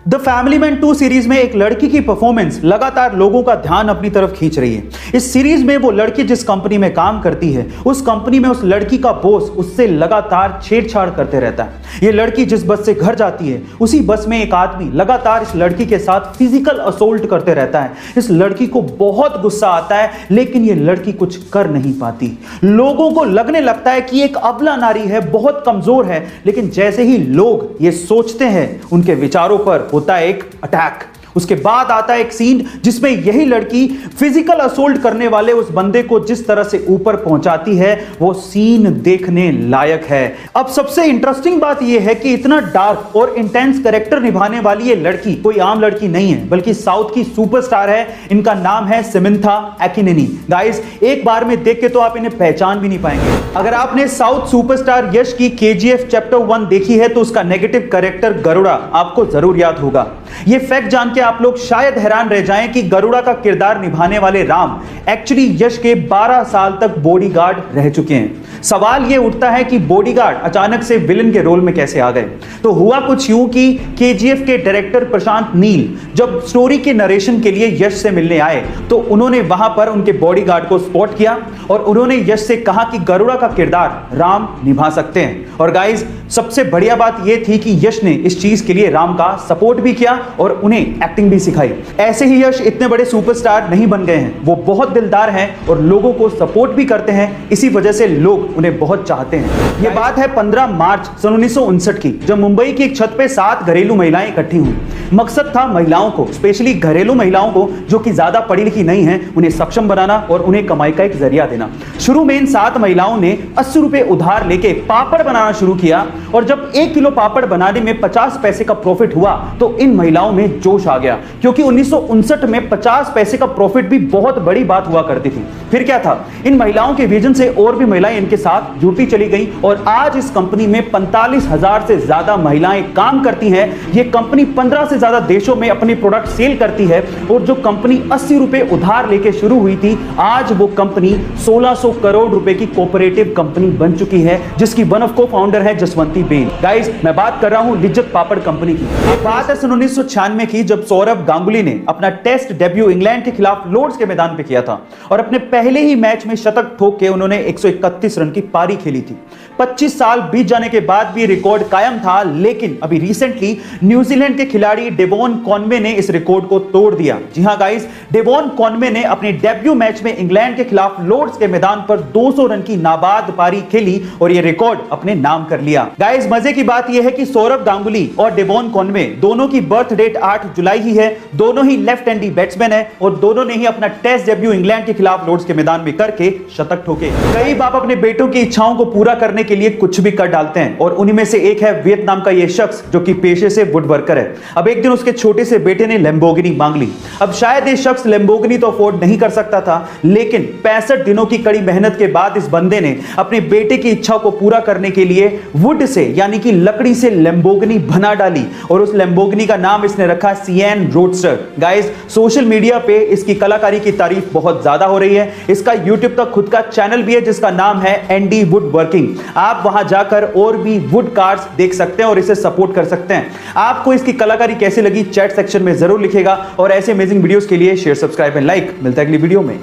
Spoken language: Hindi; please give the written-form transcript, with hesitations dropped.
द फैमिली मैन 2 सीरीज में एक लड़की की परफॉर्मेंस लगातार लोगों का ध्यान अपनी तरफ खींच रही है। इस सीरीज में वो लड़की जिस कंपनी में काम करती है, उस कंपनी में उस लड़की का बॉस उससे लगातार छेड़छाड़ करते रहता है। ये लड़की जिस बस से घर जाती है, उसी बस में एक आदमी लगातार इस लड़की के साथ फिजिकल असोल्ट करते रहता है। इस लड़की को बहुत गुस्सा आता है, लेकिन ये लड़की कुछ कर नहीं पाती। लोगों को लगने लगता है कि एक अबला नारी है, बहुत कमजोर है, लेकिन जैसे ही लोग ये सोचते हैं, उनके विचारों पर होता है एक अटैक। उसके बाद आता है एक सीन जिसमें यही लड़की फिजिकल असोल्ट करने वाले उस बंदे को जिस तरह से ऊपर पहुंचाती है, वो सीन देखने लायक है। अब सबसे इंटरेस्टिंग बात यह है कि इतना डार्क और इंटेंस कैरेक्टर निभाने वाली ये लड़की कोई आम लड़की नहीं है, बल्कि साउथ की सुपरस्टार है। इनका नाम है समंथा अकिनेनी। गाइस, एक बार में देख के तो आप इन्हें पहचान भी नहीं पाएंगे। अगर आपने साउथ सुपरस्टार यश की KGF चैप्टर 1 देखी है, तो उसका नेगेटिव कैरेक्टर गरुड़ा आपको जरूर याद होगा। ये फैक्ट जान के आप लोग शायद हैरान रह जाएं कि गरुड़ा का किरदार निभाने वाले राम एक्चुअली यश के 12 साल तक बॉडीगार्ड रह चुके हैं। सवाल यह उठता है कि बॉडीगार्ड अचानक से विलन के रोल में कैसे आ गए। तो हुआ कुछ यूं कि KGF के डायरेक्टर प्रशांत नील जब स्टोरी के नरेशन के लिए यश से मिलने आए, तो उन्होंने वहां पर उनके बॉडीगार्ड को स्पॉट किया और उन्होंने यश से कहा कि गरुड़ा का किरदार राम निभा सकते हैं। और गाइस, सबसे बढ़िया बात यह थी कि यश ने इस चीज के लिए राम का सपोर्ट भी किया और उन्हें एक्टिंग भी सिखाई। ऐसे ही यश इतने बड़े सुपरस्टार नहीं बन गए हैं, वो बहुत दिलदार हैं और लोगों को सपोर्ट भी करते हैं। इसी वजह से लोग उन्हें बहुत चाहते हैं। यह बात है 15 मार्च सन 1959 की, जब मुंबई की एक छत पे 7 घरेलू महिलाएं इकट्ठी हुई। मकसद था महिलाओं को, स्पेशली घरेलू महिलाओं को जो कि ज्यादा पढ़ी लिखी नहीं है, उन्हें सक्षम बनाना और उन्हें कमाई का एक जरिया देना। शुरू में इन 7 महिलाओं ने 80 रुपए उधार लेके पापड़ बनाना शुरू किया और जब 1 किलो पापड़ बनाने में 50 पैसे का प्रॉफिट हुआ, तो इन महिलाओं में जोश आ गया, क्योंकि 1959 में 50 पैसे का प्रॉफिट भी बहुत बड़ी बात हुआ करती थी। फिर क्या था, इन महिलाओं के विजन से और भी महिलाएं इनके साथ जुड़ती चली गई और आज इस कंपनी में 45,000 से ज्यादा महिलाएं काम करती हैं। ये कंपनी 15 से ज्यादा देशों में अपनी प्रोडक्ट सेल करती है और जो कंपनी 80 रुपए उधार लेके शुरू हुई थी, आज वो कंपनी 1600 करोड़ रुपए की कोऑपरेटिव कंपनी बन चुकी है, जिसकी वन ऑफ को फाउंडर है जसवंती बेन। गाइस, मैं बात कर रहा हूं लिज्जत पापड़ कंपनी की। ये बात है सन 1996 की, जब सौरभ गांगुली ने अपना टेस्ट डेब्यू इंग्लैंड के खिलाफ लॉर्ड्स के मैदान पे किया था और अपने पहले ही मैच में शतक ठोक के उन्होंने 131 रन की पारी खेली थी। 25 साल बीत जाने के बाद भी रिकॉर्ड कायम था, लेकिन अभी रिसेंटली न्यूजीलैंड के खिलाड़ी डेवॉन कॉनवे ने इस रिकॉर्ड को तोड़ दिया। जी हां गाइस, डेवॉन कॉनवे ने अपने डेब्यू मैच में इंग्लैंड के खिलाफ लॉर्ड्स के मैदान पर 200 रन की नाबाद पारी खेली और यह रिकॉर्ड अपने नाम कर लिया। गाइस, मजे की बात यह है कि सौरभ गांगुली और डेवॉन कॉनवे दोनों की बर्थ डेट 8 जुलाई ही है। दोनों ही लेफ्ट हैंडी बैट्समैन है और दोनों ने ही अपना टेस्ट डेब्यू इंग्लैंड के खिलाफ लॉर्ड्स के मैदान में करके शतक ठोके। कई बाप अपने बेटों की इच्छाओं को पूरा करने के लिए कुछ भी कर डालते हैं और उन्हीं में से एक है वियतनाम का यह शख्स जो कि पेशे से वुड वर्कर है। अब एक दिन उसके छोटे से बेटे ने लैम्बोर्गिनी मांग ली। अब शायद ये शख्स लैम्बोर्गिनी तो अफोर्ड नहीं कर सकता था, लेकिन 65 दिनों की कड़ी मेहनत के बाद इस बंदे ने अपने बेटे की इच्छा को पूरा करने के लिए वुड से, यानी कि लकड़ी से लैम्बोर्गिनी बना डाली और उस लैम्बोर्गिनी का नाम इसने रखा सिएन रोडस्टर। गाइस, सोशल मीडिया पे इसकी कलाकारी की तारीफ बहुत ज्यादा हो रही है। इसका यूट्यूब तक खुद का चैनल भी है जिसका नाम है एंडी वुड वर्किंग। आप वहां जाकर और भी वुड कार्स देख सकते हैं और इसे सपोर्ट कर सकते हैं। आपको इसकी कलाकारी कैसी लगी चैट सेक्शन में जरूर लिखेगा और ऐसे अमेजिंग वीडियोस के लिए शेयर, सब्सक्राइब एंड लाइक। मिलता है अगली वीडियो में।